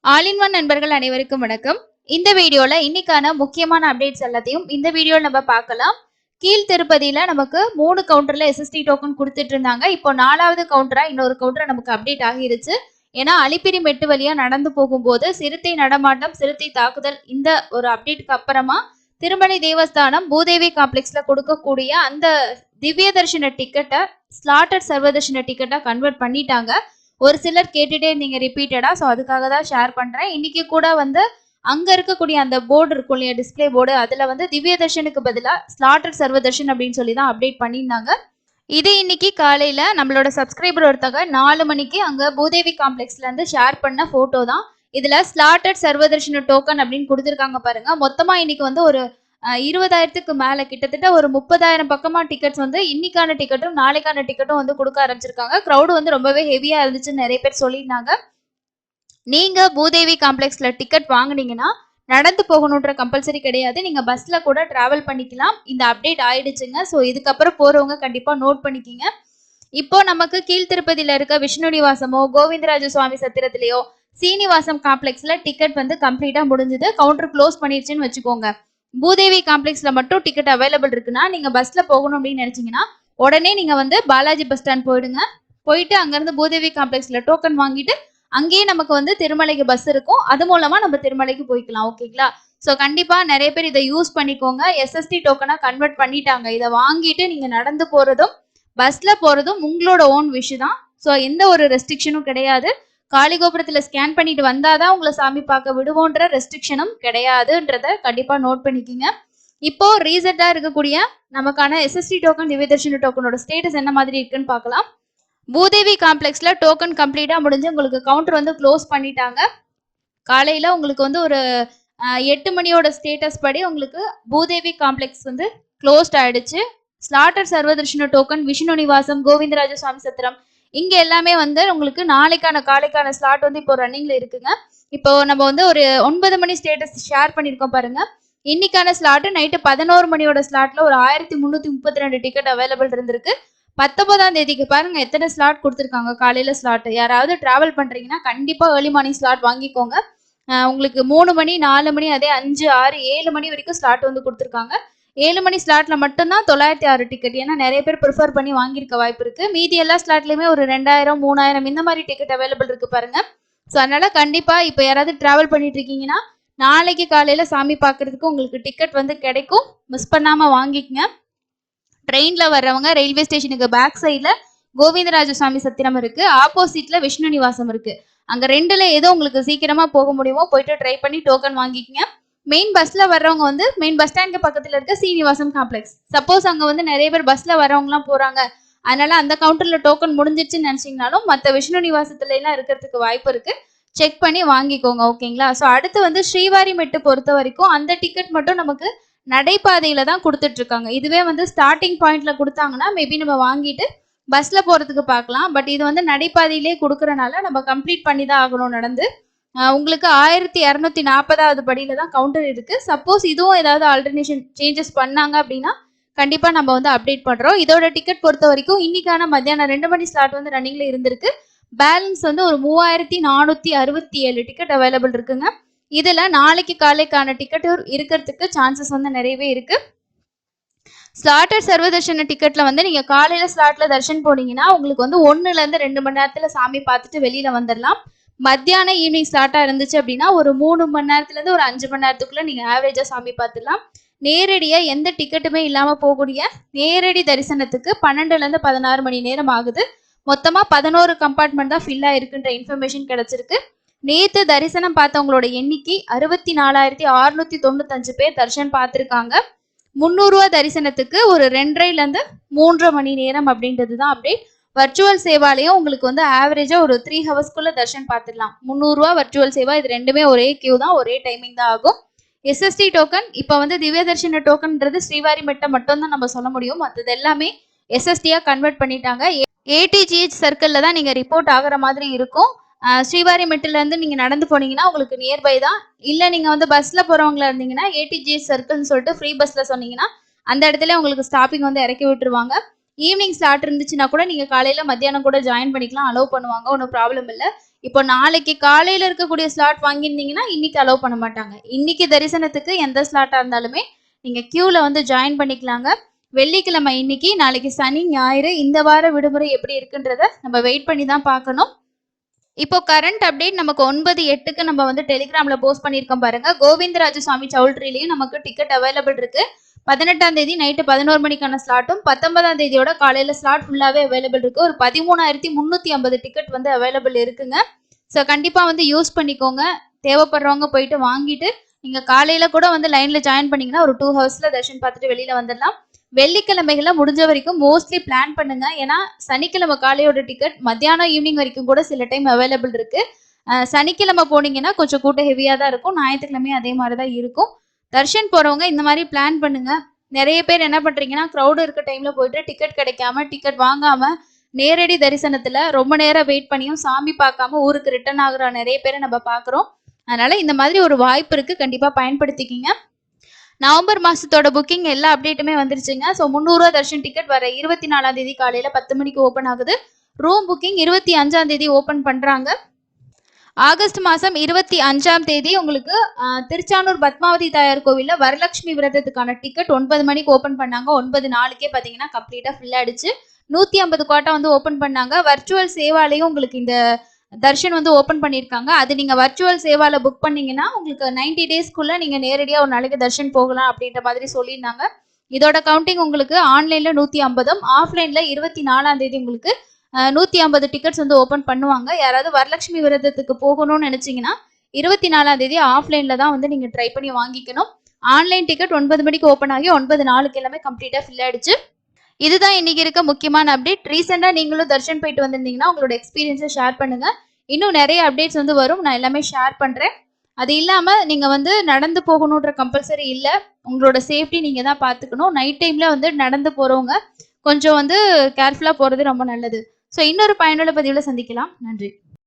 All in one நண்பர்கள் அனைவருக்கும் வணக்கம். இந்த வீடியோல இன்னைக்கான முக்கியமான அப்டேட்ஸ் எல்லாத்தையும் இந்த வீடியோல நம்ம பார்க்கலாம். கீழ் திருப்பதியில நமக்கு 3 கவுண்டர்ல எஸ்எஸ்டி டோக்கன் குடுத்துட்டு இருந்தாங்க. இப்போ 4வது கவுண்டரா இன்னொரு கவுண்டர் நமக்கு அப்டேட் ஆகிருச்சு. ஏன்னா அலிப்பிரி மெட்டு வழியா நடந்து போகும்போது சிறுத்தை நடமாட்டம், சிறுத்தை தாக்குதல் இந்த ஒரு அப்டேட்டுக்கு அப்புறமா திருமலை தேவஸ்தானம் பூதேவி காம்ப்ளெக்ஸ்ல கொடுக்கக்கூடிய அந்த திவ்ய தரிசன டிக்கெட்டை ஸ்லாட்டட் சர்வதர்ஷன டிக்கெட்டா கன்வெர்ட் பண்ணிட்டாங்க. ஒரு சிலர் கேட்டுட்டே இருந்தீங்க ரிப்பீட்டடா. ஸோ அதுக்காக தான் ஷேர் பண்றேன். இன்னைக்கு கூட வந்து அங்க இருக்கக்கூடிய அந்த போர்டு இருக்கும் இல்லையா, டிஸ்பிளே போர்டு, அதுல வந்து திவ்ய தர்ஷனுக்கு பதிலா ஸ்லாட்டட் சர்வதர்ஷன் அப்படின்னு சொல்லி தான் அப்டேட் பண்ணியிருந்தாங்க. இது இன்னைக்கு காலையில நம்மளோட சப்ஸ்கிரைபர் ஒருத்தங்க 4 மணிக்கு அங்க பூதேவி காம்ப்ளெக்ஸ்ல இருந்து ஷேர் பண்ண போட்டோ தான். இதுல ஸ்லாட்டட் சர்வதர்ஷன டோக்கன் அப்படின்னு கொடுத்துருக்காங்க பாருங்க. மொத்தமா இன்னைக்கு வந்து ஒரு 20,000க்கு மேல கிட்டத்தட்ட ஒரு 30,000 பக்கமா டிக்கெட்ஸ் வந்து இன்னைக்கான டிக்கெட்டும் நாளைக்கான டிக்கெட்டும் வந்து கொடுக்க ஆரம்பிச்சிருக்காங்க. க்ரௌடு வந்து ரொம்பவே ஹெவியா இருந்துச்சுன்னு நிறைய பேர் சொல்லியிருந்தாங்க. நீங்க பூதேவி காம்ப்ளெக்ஸ்ல டிக்கெட் வாங்குனீங்கன்னா நடந்து போகணுன்ற கம்பல்சரி கிடையாது. நீங்க பஸ்ல கூட டிராவல் பண்ணிக்கலாம். இந்த அப்டேட் ஆயிடுச்சுங்க. ஸோ இதுக்கப்புறம் போறவங்க கண்டிப்பா நோட் பண்ணிக்கிங்க. இப்போ நமக்கு கீழ்த்திருப்பதியில இருக்க விஷ்ணு நிவாசமோ கோவிந்தராஜ சுவாமி சத்திரத்திலேயோ சீனிவாசம் காம்ப்ளெக்ஸ்ல டிக்கெட் வந்து கம்ப்ளீட்டா முடிஞ்சது. கவுண்டர் க்ளோஸ் பண்ணிருச்சுன்னு வச்சுக்கோங்க. பூதேவி காம்ப்ளெக்ஸ்ல மட்டும் டிக்கெட் அவைலபிள் இருக்குன்னா நீங்க பஸ்ல போகணும் அப்படின்னு நினைச்சீங்கன்னா உடனே நீங்க வந்து பாலாஜி பஸ் ஸ்டாண்ட் போயிடுங்க. போயிட்டு அங்கிருந்து பூதேவி காம்ப்ளெக்ஸ்ல டோக்கன் வாங்கிட்டு அங்கேயே நமக்கு வந்து திருமலைக்கு பஸ் இருக்கும். அது மூலமா நம்ம திருமலைக்கு போய்க்கலாம். ஓகேங்களா? ஸோ கண்டிப்பா நிறைய பேர் இதை யூஸ் பண்ணிக்கோங்க. எஸ்எஸ்டி டோக்கனா கன்வெர்ட் பண்ணிட்டாங்க. இதை வாங்கிட்டு நீங்க நடந்து போறதும் பஸ்ல போறதும் உங்களோட ஓன் விஷ் தான். ஸோ எந்த ஒரு ரெஸ்ட்ரிக்ஷனும் கிடையாது. காளிகோபுரத்துல ஸ்கேன் பண்ணிட்டு வந்தாதான் உங்களை சாமி பார்க்க விடுவோன்ற ரெஸ்ட்ரிக்ஷனும் கிடையாதுன்றத கண்டிப்பா நோட் பண்ணிக்கிங்க. இப்போ ரீசெண்டா இருக்கக்கூடிய நமக்கான எஸ்எஸ்டி டோக்கன் திவ்யதர்ஷினி டோக்கனோட ஸ்டேட்டஸ் என்ன மாதிரி இருக்குன்னு பார்க்கலாம். பூதேவி காம்ப்ளெக்ஸ்ல டோக்கன் கம்ப்ளீட்டா முடிஞ்சு உங்களுக்கு கவுண்டர் வந்து க்ளோஸ் பண்ணிட்டாங்க. காலையில உங்களுக்கு வந்து ஒரு 8 மணியோட ஸ்டேட்டஸ் படி உங்களுக்கு பூதேவி காம்ப்ளெக்ஸ் வந்து க்ளோஸ்ட் ஆயிடுச்சு. ஸ்லாட்டர் சர்வதர்ஷன டோக்கன் விஷ்ணு நிவாசம் கோவிந்தராஜ சுவாமி சத்திரம் இங்க எல்லாமே வந்து உங்களுக்கு காலைக்கான ஸ்லாட் வந்து இப்போ ரன்னிங்ல இருக்குங்க. இப்போ நம்ம வந்து ஒரு 9 மணி ஸ்டேட்டஸ் ஷேர் பண்ணியிருக்கோம் பாருங்க. இன்னைக்கான ஸ்லாட் நைட்டு 11 மணியோட ஸ்லாட்ல ஒரு 1332 டிக்கெட் அவைலபிள் இருந்திருக்கு. 19ஆம் தேதிக்கு பாருங்க எத்தனை ஸ்லாட் கொடுத்துருக்காங்க. காலையில ஸ்லாட் யாராவது டிராவல் பண்றீங்கன்னா கண்டிப்பா ஏர்லி மார்னிங் ஸ்லாட் வாங்கிக்கோங்க. உங்களுக்கு 3 மணி 4 மணி அதே 5 6 7 மணி வரைக்கும் ஸ்லாட் வந்து கொடுத்துருக்காங்க. 7 மணி ஸ்லாட்ல மட்டும்தான் 906 டிக்கெட். ஏன்னா நிறைய பேர் ப்ரிஃபர் பண்ணி வாங்கியிருக்க வாய்ப்பு இருக்கு. மீதி எல்லா ஸ்லாட்லயுமே ஒரு 2000 3000 இந்த மாதிரி டிக்கெட் அவைலபிள் இருக்கு பாருங்க. ஸோ அதனால கண்டிப்பா இப்போ யாராவது டிராவல் பண்ணிட்டு இருக்கீங்கன்னா நாளைக்கு காலையில சாமி பார்க்கறதுக்கு உங்களுக்கு டிக்கெட் வந்து கிடைக்கும். மிஸ் பண்ணாம வாங்கிக்கங்க. ட்ரெயின்ல வர்றவங்க ரயில்வே ஸ்டேஷனுக்கு பேக் சைட்ல கோவிந்தராஜ சுவாமி சத்திரம் இருக்கு. ஆப்போசிட்ல விஷ்ணு நிவாசம் இருக்கு. அங்க ரெண்டுல ஏதோ உங்களுக்கு சீக்கிரமா போக முடியுமோ போயிட்டு ட்ரை பண்ணி டோக்கன் வாங்கிக்கங்க. மெயின் பஸ்ல வர்றவங்க வந்து மெயின் பஸ் ஸ்டாண்டுக்கு பக்கத்துல இருக்க சீனிவாசம் காம்ப்ளெக்ஸ். சப்போஸ் அங்க வந்து நிறைய பேர் பஸ்ல வர்றவங்க எல்லாம் போறாங்க, அதனால அந்த கவுண்டர்ல டோக்கன் முடிஞ்சிருச்சுன்னு நினைச்சீங்கனாலும் மற்ற விஷ்ணு நிவாசத்துல எல்லாம் இருக்கிறதுக்கு வாய்ப்பு இருக்கு. செக் பண்ணி வாங்கிக்கோங்க. ஓகேங்களா? ஸோ அடுத்து வந்து ஸ்ரீவாரி மெட்டு பொறுத்த வரைக்கும் அந்த டிக்கெட் மட்டும் நமக்கு நடைபாதையில தான் கொடுத்துட்டு இருக்காங்க. இதுவே வந்து ஸ்டார்டிங் பாயிண்ட்ல கொடுத்தாங்கன்னா மேபி நம்ம வாங்கிட்டு பஸ்ல போறதுக்கு பார்க்கலாம். பட் இது வந்து நடைபாதையிலே கொடுக்கறனால நம்ம கம்ப்ளீட் பண்ணி தான் ஆகணும் நடந்து. உங்களுக்கு 1240வது படியில தான் கவுண்டர் இருக்கு. சப்போஸ் இதுவும் ஏதாவது ஆல்டர்னேஷன் சேஞ்சஸ் பண்ணாங்க அப்படின்னா கண்டிப்பா நம்ம வந்து அப்டேட் பண்றோம். இதோட டிக்கெட் பொறுத்த வரைக்கும் இன்னைக்கான மத்தியானம் 2 மணி ஸ்லாட் வந்து ரன்னிங்ல இருந்திருக்கு. பேலன்ஸ் வந்து ஒரு 3467 டிக்கெட் அவைலபிள் இருக்குங்க. இதுல நாளைக்கு காலைக்கான டிக்கெட் இருக்கிறதுக்கு சான்சஸ் வந்து நிறையவே இருக்கு. ஸ்லாட்டட் சர்வதர்ஷன டிக்கெட்ல வந்து நீங்க காலையில ஸ்லாட்ல தர்ஷன் போனீங்கன்னா உங்களுக்கு வந்து 1ல இருந்து 2 மணி நேரத்துல சாமி பார்த்துட்டு வெளியில வந்துடலாம். மத்தியானம் ஈவினிங் ஸ்லாட்டா இருந்துச்சு அப்படின்னா ஒரு 3 மணி நேரத்துல இருந்து ஒரு 5 மணி நேரத்துக்குள்ள நீங்க ஆவரேஜா சாமி பார்த்துடலாம். நேரடியா எந்த டிக்கெட்டுமே இல்லாம போகக்கூடிய நேரடி தரிசனத்துக்கு 12ல இருந்து 16 மணி நேரம் ஆகுது. மொத்தமா 11 கம்பார்ட்மெண்ட் தான் ஃபில் ஆயிருக்குன்ற இன்ஃபர்மேஷன் கிடைச்சிருக்கு. நேத்து தரிசனம் பார்த்தவங்களோட எண்ணிக்கை 64,695 பேர் தரிசனம் பார்த்திருக்காங்க. 300 ரூபா தரிசனத்துக்கு ஒரு 2.5ல இருந்து 3.5 மணி நேரம் அப்படின்றது தான் அப்டேட். வர்ச்சுவல் சேவாலையும் உங்களுக்கு வந்து ஆவரேஜா ஒரு 3 ஹவர்ஸ்க்குள்ள தர்ஷன் பார்த்துடலாம். 300 ரூபா வர்ச்சுவல் சேவா, இது ரெண்டுமே ஒரே கியூ தான், ஒரே டைமிங் தான் ஆகும். எஸ்எஸ்டி டோக்கன் இப்போ வந்து திவ்ய தர்ஷன டோக்கன்ன்றது ஸ்ரீவாரி மெட்டை மட்டும் தான் நம்ம சொல்ல முடியும். மற்றது எல்லாமே எஸ்எஸ்டியா கன்வெர்ட் பண்ணிட்டாங்க. ஏடிஜிஹெச் சர்க்கிள்ல தான் நீங்க ரிப்போர்ட் ஆகிற மாதிரி இருக்கும். ஸ்ரீவாரி மெட்டில இருந்து நீங்க நடந்து போனீங்கன்னா உங்களுக்கு நியர்பை தான். இல்ல நீங்க வந்து பஸ்ல போறவங்களா இருந்தீங்கன்னா ஏடிஜிஹெச் சர்க்கிள்னு சொல்லிட்டு ஃப்ரீ பஸ்ல சொன்னீங்கன்னா அந்த இடத்துல உங்களுக்கு ஸ்டாப்பிங் வந்து இறக்கி விட்டுருவாங்க. ஈவினிங் ஸ்லாட் இருந்துச்சுன்னா கூட நீங்க காலையில மத்தியானம் கூட ஜாயின் பண்ணிக்கலாம், அலோவ் பண்ணுவாங்க, ஒன்றும் ப்ராப்ளம் இல்லை. இப்போ நாளைக்கு காலையில இருக்கக்கூடிய ஸ்லாட் வாங்கியிருந்தீங்கன்னா இன்னைக்கு அலோவ் பண்ண மாட்டாங்க. இன்னைக்கு தரிசனத்துக்கு எந்த ஸ்லாட்டா இருந்தாலுமே நீங்க கியூல வந்து ஜாயின் பண்ணிக்கலாங்க. வெள்ளிக்கிழமை இன்னைக்கு, நாளைக்கு சனி ஞாயிறு, இந்த வார விடுமுறை எப்படி இருக்குன்றத நம்ம வெயிட் பண்ணி தான் பார்க்கணும். இப்போ கரண்ட் அப்டேட் நமக்கு 9/8க்கு நம்ம வந்து டெலிகிராம்ல போஸ்ட் பண்ணியிருக்கோம் பாருங்க. கோவிந்தராஜ சுவாமி சவுல்ட்ரிலையும் நமக்கு டிக்கெட் அவைலபிள் இருக்கு. 18ஆம் தேதி நைட்டு 11 மணிக்கான ஸ்லாட்டும் 19ஆம் தேதியோட காலையில ஸ்லாட் ஃபுல்லாவே அவைலபிள் இருக்கு. ஒரு 13,350 டிக்கெட் வந்து அவைலபிள் இருக்குங்க. ஸோ கண்டிப்பா வந்து யூஸ் பண்ணிக்கோங்க. தேவைப்படுறவங்க போயிட்டு வாங்கிட்டு நீங்க காலையில கூட வந்து லைன்ல ஜாயின் பண்ணீங்கன்னா ஒரு 2 ஹவர்ஸ்ல தர்ஷன் பார்த்துட்டு வெளியில வந்துடலாம். வெள்ளிக்கிழமைகளை முடிஞ்ச வரைக்கும் மோஸ்ட்லி பிளான் பண்ணுங்க. ஏன்னா சனிக்கிழமை காலையோட டிக்கெட் மத்தியானம் ஈவினிங் வரைக்கும் கூட சில டைம் அவைலபிள் இருக்கு. சனிக்கிழமை போனீங்கன்னா கொஞ்சம் கூட்டம் ஹெவியா தான் இருக்கும். ஞாயிற்றுக்கிழமையும் அதே மாதிரி தான் இருக்கும். தர்ஷன் போறவங்க இந்த மாதிரி பிளான் பண்ணுங்க. நிறைய பேர் என்ன பண்றீங்கன்னா க்ரௌடு இருக்க டைம்ல போயிட்டு டிக்கெட் கிடைக்காம டிக்கெட் வாங்காம நேரடி தரிசனத்துல ரொம்ப நேரம் வெயிட் பண்ணியும் சாமி பார்க்காம ஊருக்கு ரிட்டர்ன் ஆகுற நிறைய பேரை நம்ம பாக்குறோம். அதனால இந்த மாதிரி ஒரு வாய்ப்பு இருக்கு, கண்டிப்பா பயன்படுத்திக்கிங்க. நவம்பர் மாசத்தோட புக்கிங் எல்லா அப்டேட்டுமே வந்துருச்சுங்க. ஸோ 300 ரூபா தர்ஷன் டிக்கெட் வர 24ஆம் தேதி காலையில 10 மணிக்கு ஓப்பன் ஆகுது. ரூம் புக்கிங் 25ஆம் தேதி ஓப்பன் பண்றாங்க. ஆகஸ்ட் மாசம் 25ஆம் தேதி உங்களுக்கு திருச்சானூர் பத்மாவதி தாயார் கோவில்ல வரலட்சுமி விரதத்துக்கான டிக்கெட் 9 மணிக்கு ஓப்பன் பண்ணாங்க. 9:04க்கே பாத்தீங்கன்னா கம்ப்ளீட்டா ஃபில் ஆயிடுச்சு. 150 குவாட்டா வந்து ஓப்பன் பண்ணாங்க. வர்ச்சுவல் சேவாலையும் உங்களுக்கு இந்த தர்ஷன் வந்து ஓப்பன் பண்ணியிருக்காங்க. அது நீங்க வர்ச்சுவல் சேவால புக் பண்ணீங்கன்னா உங்களுக்கு 90 டேஸ்க்குள்ள நீங்க நேரடியா ஒரு நாளைக்கு தர்ஷன் போகலாம் அப்படின்ற மாதிரி சொல்லியிருந்தாங்க. இதோட கவுண்டிங் உங்களுக்கு ஆன்லைன்ல 150, ஆஃப்லைன்ல 24ஆம் தேதி உங்களுக்கு 150 டிக்கெட்ஸ் வந்து ஓப்பன் பண்ணுவாங்க. யாராவது வரலட்சுமி விரதத்துக்கு போகணும்னு நினைச்சீங்கன்னா 24ஆம் தேதி ஆஃப்லைன்ல தான் வந்து நீங்க ட்ரை பண்ணி வாங்கிக்கணும். ஆன்லைன் டிக்கெட் 9 மணிக்கு ஓப்பன் ஆகி 9:04 எல்லாமே கம்ப்ளீட்டா ஃபில் ஆயிடுச்சு. இதுதான் இன்னைக்கு இருக்க முக்கியமான அப்டேட். ரீசெண்டா நீங்களும் தர்ஷன் போயிட்டு வந்திருந்தீங்கன்னா உங்களோட எக்ஸ்பீரியன்ஸை ஷேர் பண்ணுங்க. இன்னும் நிறைய அப்டேட்ஸ் வந்து வரும், நான் எல்லாமே ஷேர் பண்றேன். அது இல்லாம நீங்க வந்து நடந்து போகணுன்ற கம்பல்சரி இல்லை. உங்களோட சேஃப்டி நீங்க தான் பார்த்துக்கணும். நைட் டைம்ல வந்து நடந்து போறவங்க கொஞ்சம் வந்து கேர்ஃபுல்லா போறது ரொம்ப நல்லது. ஸோ இன்னொரு பயனுள்ள பதிவுல சந்திக்கலாம். நன்றி.